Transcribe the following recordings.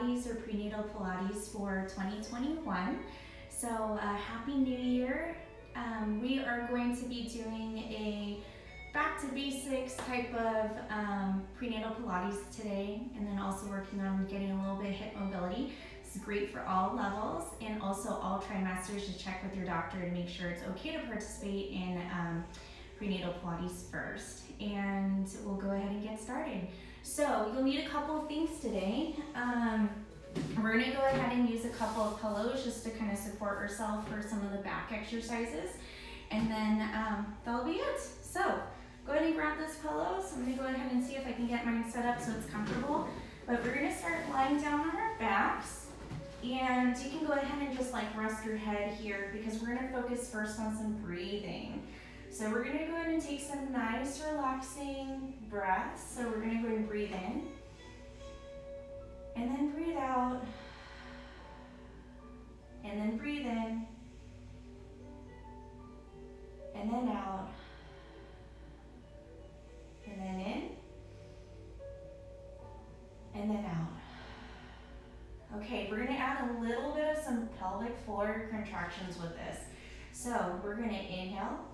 Pilates or Prenatal Pilates for 2021. So Happy New Year. We are going to be doing a back to basics type of prenatal Pilates today, and then also working on getting a little bit of hip mobility. It's great for all levels and also all trimesters to check with your doctor to make sure it's okay to participate in prenatal Pilates first. And we'll go ahead and get started. So you'll need a couple of things today. We're going to go ahead and use a couple of pillows just to kind of support ourselves for some of the back exercises. And then that'll be it. So go ahead and grab those pillows. I'm going to go ahead and see if I can get mine set up so it's comfortable. But we're going to start lying down on our backs. And you can go ahead and just like rest your head here because we're going to focus first on some breathing. So we're going to go ahead and take some nice relaxing breaths. So we're going to go ahead and breathe in. And then breathe out. And then breathe in. And then out. And then in. And then out. Okay, we're going to add a little bit of some pelvic floor contractions with this. So we're going to inhale.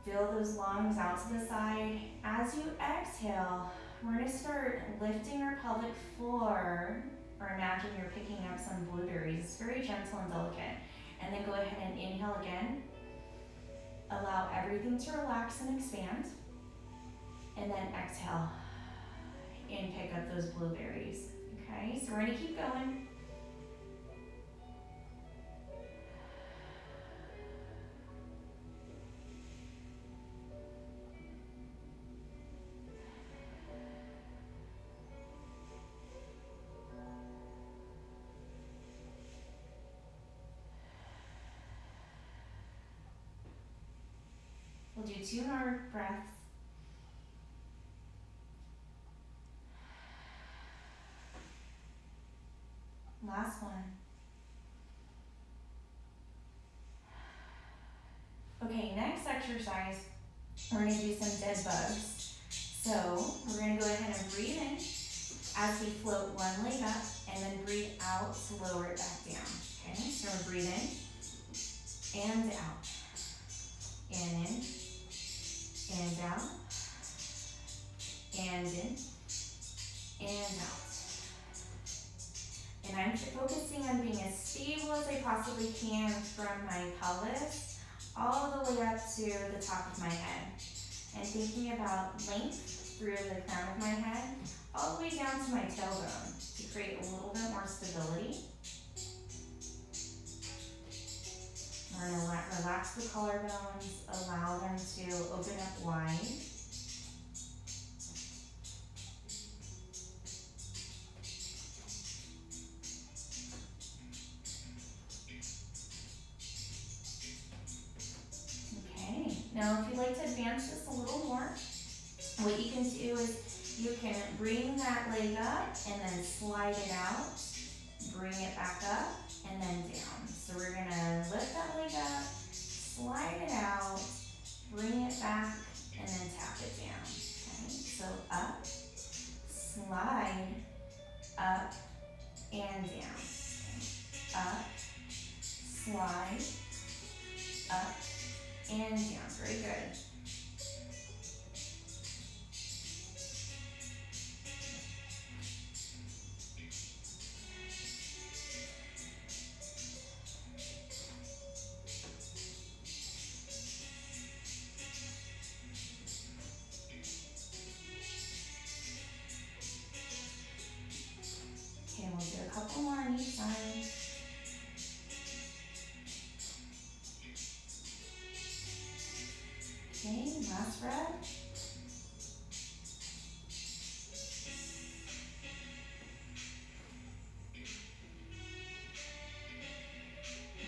Fill those lungs out to the side. As you exhale, we're going to start lifting our pelvic floor, or imagine you're picking up some blueberries. It's very gentle and delicate. And then go ahead and inhale again. Allow everything to relax and expand. And then exhale and pick up those blueberries. Okay, so we're going to keep going. We'll do 2 more breaths. Last one. Okay, next exercise, we're going to do some dead bugs. So we're going to go ahead and breathe in as we float one leg up, and then breathe out to lower it back down. Okay, so we're breathe in and out. And in. And out, and in, and out. And I'm focusing on being as stable as I possibly can from my pelvis all the way up to the top of my head. And thinking about length through the crown of my head all the way down to my tailbone to create a little bit more stability. We're going to relax the collarbones, allow them to open up wide. Okay, now if you'd like to advance this a little more, what you can do is you can bring that leg up and then slide it out, bring it back up, and then down. So we're going to lift that leg up, slide it out, bring it back, and then tap it down. Okay, so up, slide, up, and down. Okay. Up, slide, up, and down. Very good. Okay, we'll do a couple more on each side. Okay, last breath.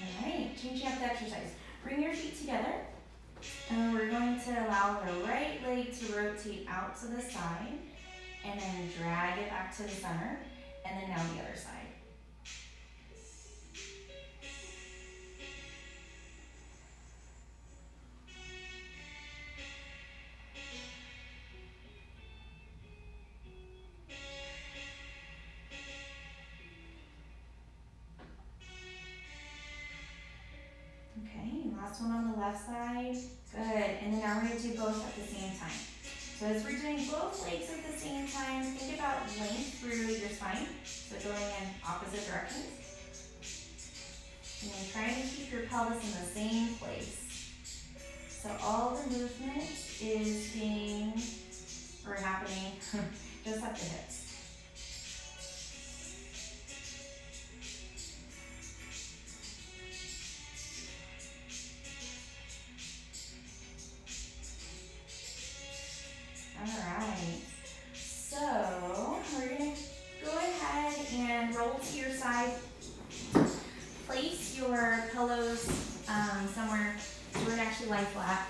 All right, changing up the exercise. Bring your feet together. And we're going to allow the right leg to rotate out to the side and then drag it back to the center. And then now the other side. Okay, last one on the left side. Good, and then now we're gonna do both at the same time. So as we're doing both legs at the same time, think about length through your spine. So going in opposite directions. And then trying to keep your pelvis in the same place. So all the movement is happening just at the hips. Alright, so we're going to go ahead and roll to your side. Place your pillows somewhere so we're going to actually lie flat.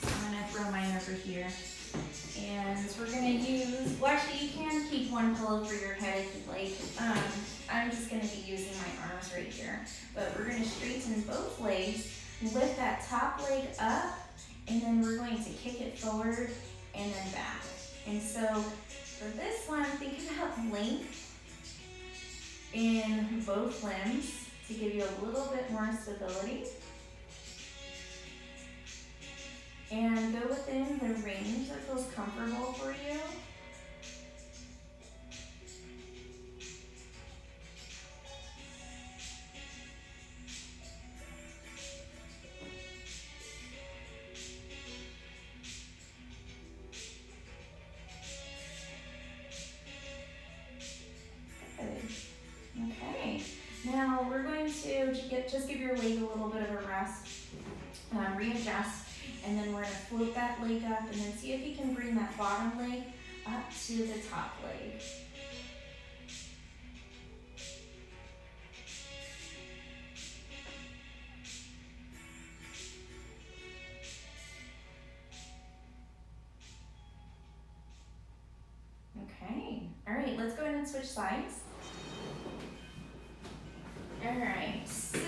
So I'm going to throw mine over here. And we're going to use, well actually you can keep one pillow for your head if you'd like. I'm just going to be using my arms right here. But we're going to straighten both legs, lift that top leg up, and then we're going to kick it forward and then back. And so for this one, think about length in both limbs to give you a little bit more stability. And go within the range that feels comfortable for you. Okay, now we're going to just give your leg a little bit of a rest, readjust, and then we're going to float that leg up and then see if you can bring that bottom leg up to the top leg. Okay, all right, let's go ahead and switch sides. Alright, so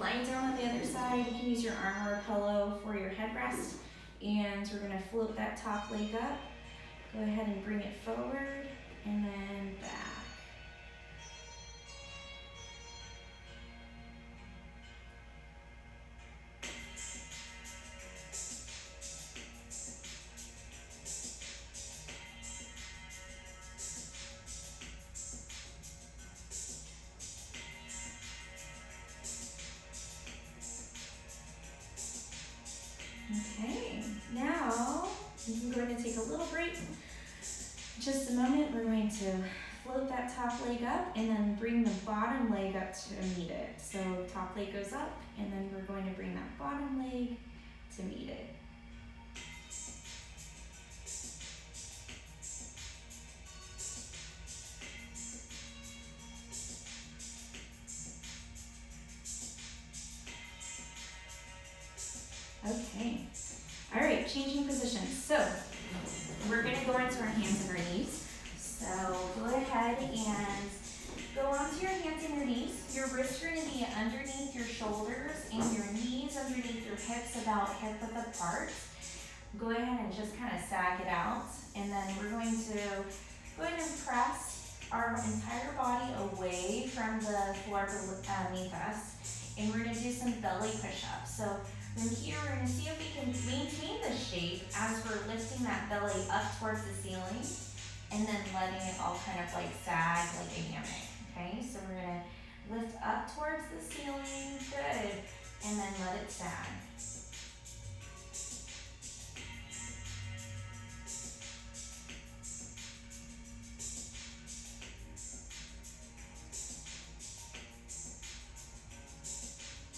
lying down on the other side, you can use your arm or a pillow for your headrest. And we're going to float that top leg up. Go ahead and bring it forward and then back. Okay, now you can go ahead and take a little break. Just a moment, we're going to float that top leg up and then bring the bottom leg up to meet it. So top leg goes up and then we're going to bring that bottom leg to meet it. Okay, all right, changing positions. So we're gonna go into our hands and our knees. So go ahead and go onto your hands and your knees. Your wrists are gonna be underneath your shoulders and your knees underneath your hips, about hip width apart. Go ahead and just kind of sag it out. And then we're going to go ahead and press our entire body away from the floor beneath us. And we're gonna do some belly push-ups. So then here we're going to see if we can maintain the shape as we're lifting that belly up towards the ceiling and then letting it all kind of like sag like a hammock. Okay, so we're going to lift up towards the ceiling, good, and then let it sag.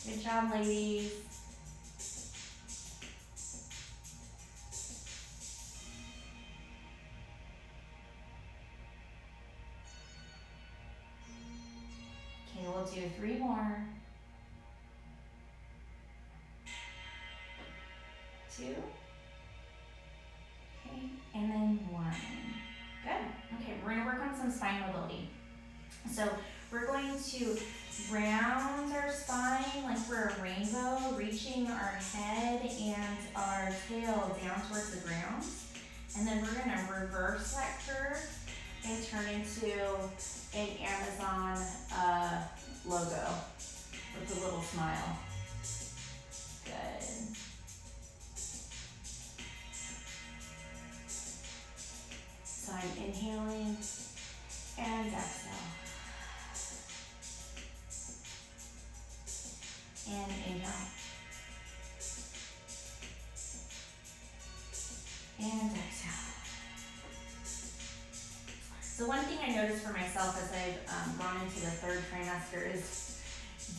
Good job, ladies. Okay, we'll do 3 more. 2. Okay, and then 1. Good. Okay, we're gonna work on some spine mobility. So we're going to round our spine like we're a rainbow, reaching our head and our tail down towards the ground. And then we're gonna reverse that curve and turn into an Amazon logo. with a little smile. Good. So I'm inhaling and exhale. And inhale. And exhale. So one thing I noticed for myself as I've gone into the third trimester is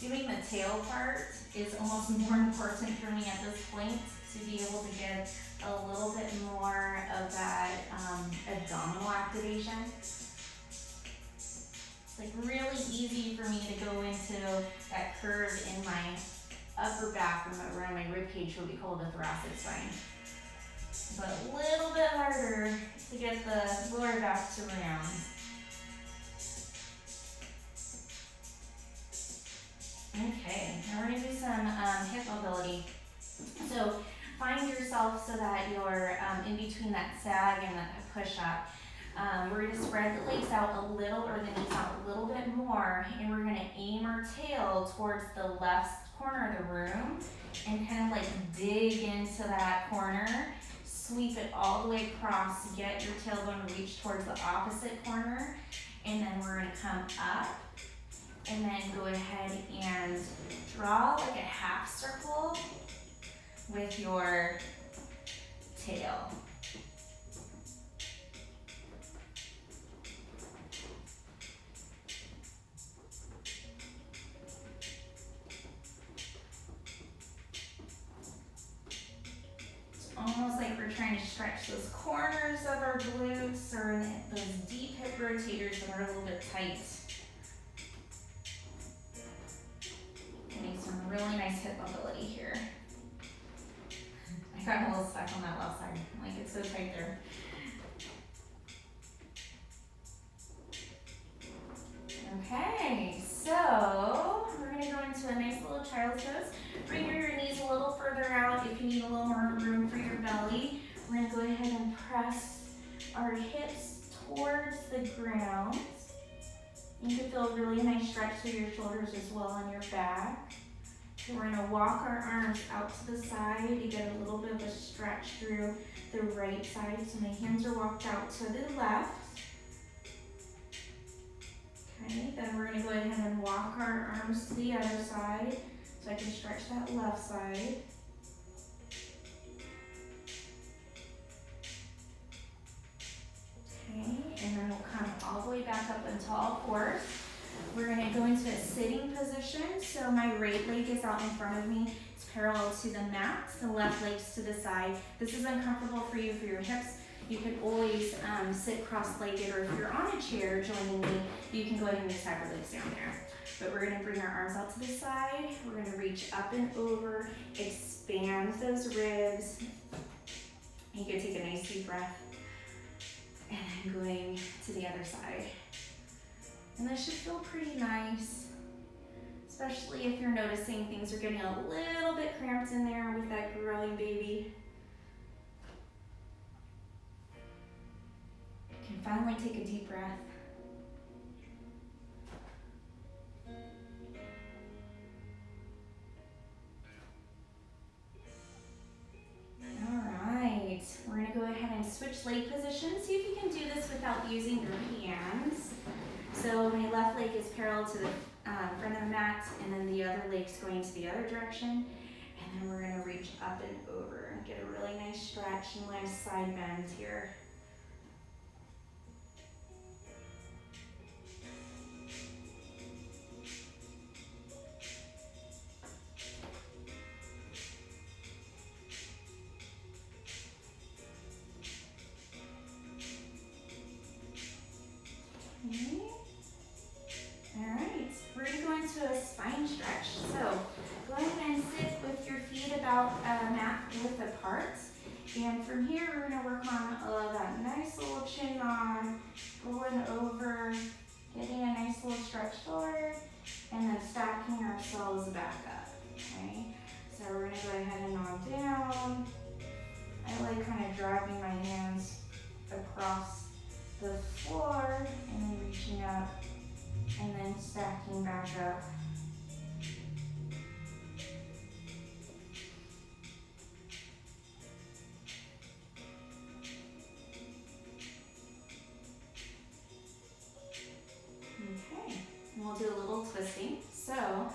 doing the tail part is almost more important for me at this point to be able to get a little bit more of that abdominal activation. It's like really easy for me to go into that curve in my upper back around my rib cage, what we call the thoracic spine. But a little bit harder to get the lower back to round. Okay, now we're going to do some hip mobility. So find yourself so that you're in between that sag and that push up. We're going to spread the legs out a little, or the knees out a little bit more, and we're going to aim our tail towards the left corner of the room and kind of like dig into that corner. Sweep it all the way across, get your tailbone to reach towards the opposite corner, and then we're going to come up and then go ahead and draw like a half circle with your tail. Almost like we're trying to stretch those corners of our glutes or those deep hip rotators that are a little bit tight. Getting some really nice hip mobility here. I got a little stuck on that left side. Like, it's so tight there. Okay, so we're going to go into a nice little child's pose. Bring your knees a little further out if you need a little more room for your belly. We're going to go ahead and press our hips towards the ground. You can feel a really nice stretch through your shoulders as well on your back. So we're going to walk our arms out to the side to get a little bit of a stretch through the right side. So my hands are walked out to the left. Okay, then we're going to go ahead and walk our arms to the other side so I can stretch that left side. Okay, and then we'll come all the way back up into all fours. We're going to go into a sitting position. So my right leg is out in front of me. It's parallel to the mat. The left leg's to the side. This is uncomfortable for you for your hips. You can always sit cross-legged, or if you're on a chair joining me, you can go ahead and just have your legs down there. But we're going to bring our arms out to the side. We're going to reach up and over, expand those ribs. You can take a nice deep breath. And then going to the other side. And this should feel pretty nice, especially if you're noticing things are getting a little bit cramped in there with that growing baby. You can finally take a deep breath. Alright, we're going to go ahead and switch leg positions. See if you can do this without using your hands. So my left leg is parallel to the front of the mat, and then the other leg's going to the other direction. And then we're going to reach up and over and get a really nice stretch and nice side bend here. Okay. Alright, we're going to go into a spine stretch. So go ahead and sit with your feet about mat width apart. And from here, we're going to work on that nice little chin on, going over, getting a nice little stretch forward, and then stacking ourselves back up. Okay, so we're going to go ahead and knock down. I like kind of dragging my hands across the floor and then reaching up and then stacking back up. we'll do a little twisting. So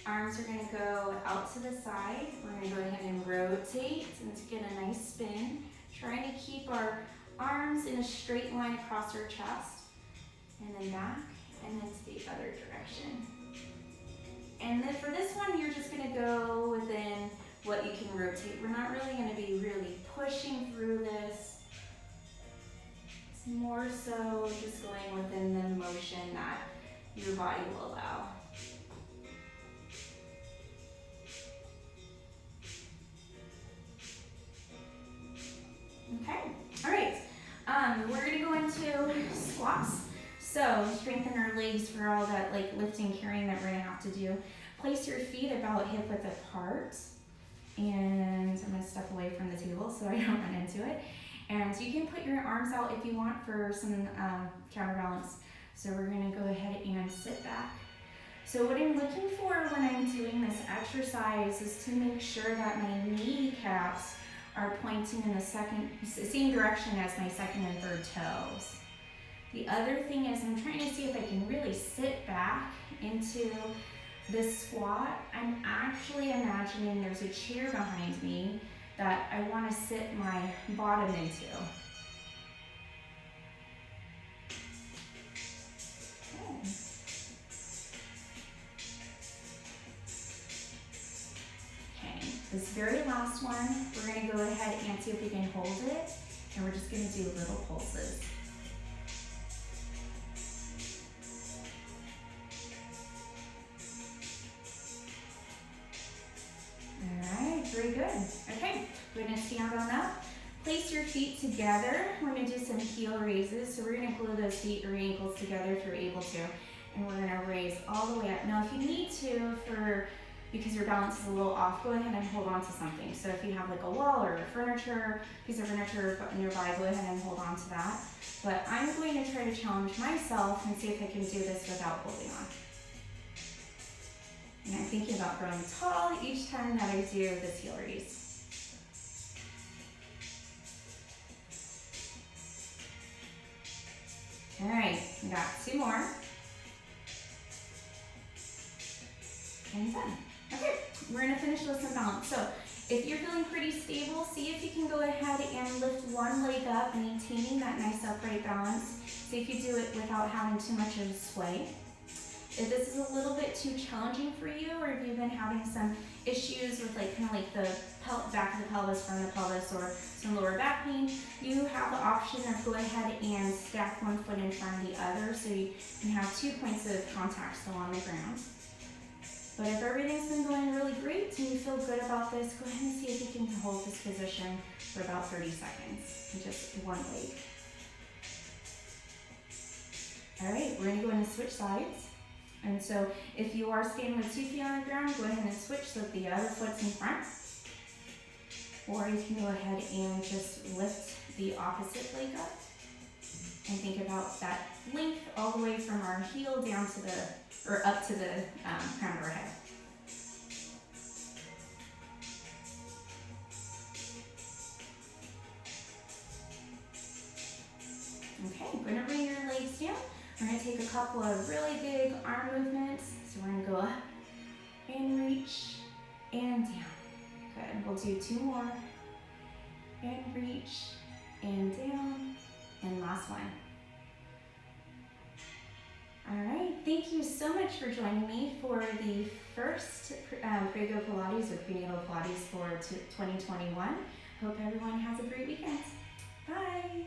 arms are gonna go out to the side. We're gonna go ahead and rotate and to get a nice spin. Trying to keep our arms in a straight line across our chest. And then back, and then to the other direction. And then for this one, you're just gonna go within what you can rotate. We're not really gonna be really pushing through this. It's more so just going within the motion that your body will allow. Okay, all right. We're gonna go into squats. So strengthen our legs for all that like lifting, carrying that we're gonna have to do. Place your feet about hip width apart. And I'm gonna step away from the table so I don't run into it. And you can put your arms out if you want for some counterbalance. So we're gonna go ahead and sit back. So what I'm looking for when I'm doing this exercise is to make sure that my kneecaps are pointing in the same direction as my second and third toes. The other thing is I'm trying to see if I can really sit back into this squat. I'm actually imagining there's a chair behind me that I want to sit my bottom into. Okay. Okay, this very last one, we're going to go ahead and see if we can hold it, and we're just going to do little pulses. Very good. Okay, we're going to stand on up. Place your feet together. We're going to do some heel raises. So we're going to glue those feet or ankles together if you're able to. And we're going to raise all the way up. Now, if you need to, because your balance is a little off, go ahead and hold on to something. So if you have like a wall or a piece of furniture nearby, go ahead and hold on to that. But I'm going to try to challenge myself and see if I can do this without holding on. And I'm thinking about growing tall each time that I do this heel raise. All right, we got 2 more. And done. Okay, we're gonna finish with some balance. So if you're feeling pretty stable, see if you can go ahead and lift one leg up, maintaining that nice upright balance. See if you do it without having too much of a sway. If this is a little bit too challenging for you, or if you've been having some issues with like kind of like the back of the pelvis, front of the pelvis, or some lower back pain, you have the option of go ahead and stack one foot in front of the other so you can have 2 points of contact still on the ground. But if everything's been going really great and you feel good about this, go ahead and see if you can hold this position for about 30 seconds with just one leg. All right, we're gonna go and switch sides. And so if you are standing with 2 feet on the ground, go ahead and switch so that the other foot's in front. Or you can go ahead and just lift the opposite leg up. And think about that length all the way from our heel down to up to the crown of our head. Okay, we're gonna bring your legs down. We're going to take a couple of really big arm movements. So we're going to go up and reach and down. Good. We'll do 2 more. And reach and down. And last one. All right. Thank you so much for joining me for the first Prego Pilates or Prenatal Pilates for 2021. Hope everyone has a great weekend. Bye.